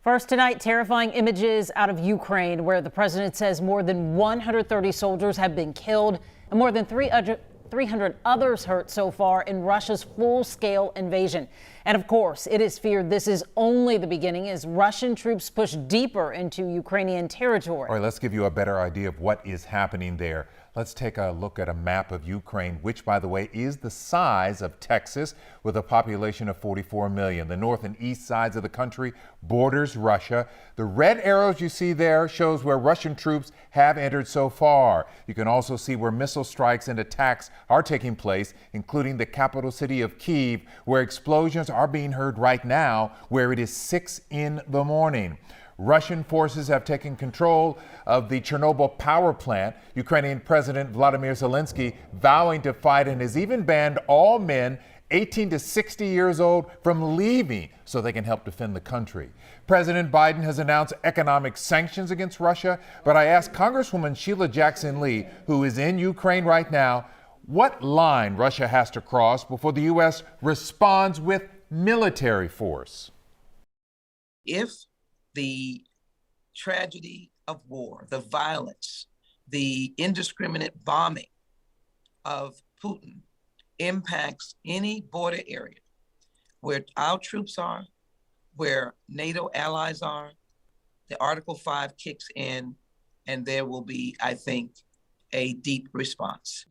First tonight, terrifying images out of Ukraine, where the president says more than 130 soldiers have been killed and more than 300 others hurt so far in Russia's full-scale invasion. And of course, it is feared this is only the beginning as Russian troops push deeper into Ukrainian territory. All right, let's give you a better idea of what is happening there. Let's take a look at a map of Ukraine, which, by the way, is the size of Texas with a population of 44 million. The north and east sides of the country borders Russia. The red arrows you see there shows where Russian troops have entered so far. You can also see where missile strikes and attacks are taking place, including the capital city of Kyiv, where explosions are being heard right now, where it is 6 in the morning. Russian forces have taken control of the Chernobyl power plant. Ukrainian President Vladimir Zelensky vowing to fight and has even banned all men 18 to 60 years old from leaving so they can help defend the country. President Biden has announced economic sanctions against Russia, but I asked Congresswoman Sheila Jackson Lee, who is in Ukraine right now, what line Russia has to cross before the U.S. responds with military force. If the tragedy of war, the violence, the indiscriminate bombing of Putin impacts any border area where our troops are, where NATO allies are, the Article 5 kicks in, and there will be, I think, a deep response.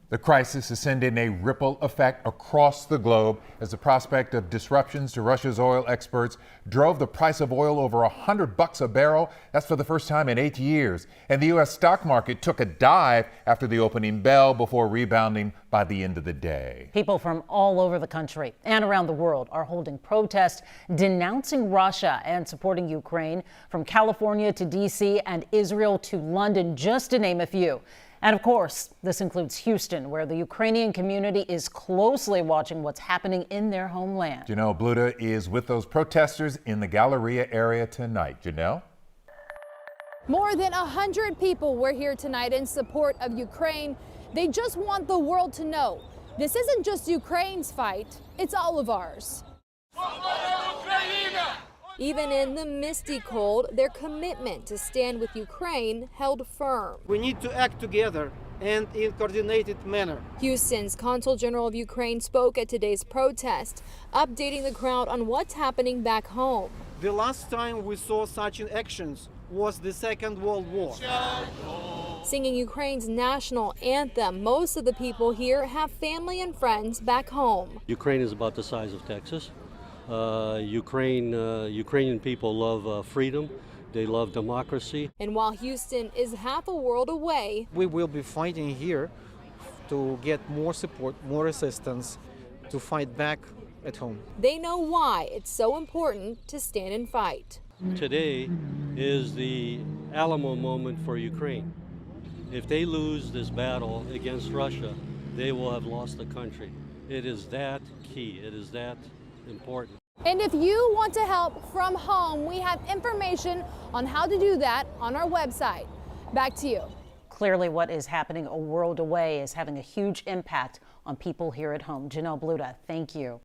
The crisis is sending a ripple effect across the globe as the prospect of disruptions to Russia's oil exports drove the price of oil over $100 a barrel. That's for the first time in 8 years. And the U.S. stock market took a dive after the opening bell before rebounding by the end of the day. People from all over the country and around the world are holding protests denouncing Russia and supporting Ukraine, from California to D.C. and Israel to London, just to name a few. And of course, this includes Houston, where the Ukrainian community is closely watching what's happening in their homeland. Janelle Bluda is with those protesters in the Galleria area tonight. Janelle? More than 100 people were here tonight in support of Ukraine. They just want the world to know this isn't just Ukraine's fight, it's all of ours. Even in the misty cold, their commitment to stand with Ukraine held firm. We need to act together and in a coordinated manner. Houston's Consul General of Ukraine spoke at today's protest, updating the crowd on what's happening back home. The last time we saw such actions was the Second World War. Singing Ukraine's national anthem, most of the people here have family and friends back home. Ukraine is about the size of Texas. Ukrainian people love freedom. They love democracy. And while Houston is half a world away, we will be fighting here to get more support, more assistance to fight back at home. They know why it's so important to stand and fight. Today is the Alamo moment for Ukraine. If they lose this battle against Russia, they will have lost the country. It is that key. It is that important. And if you want to help from home, we have information on how to do that on our website. Back to you. Clearly, what is happening a world away is having a huge impact on people here at home. Janelle Bluda, thank you.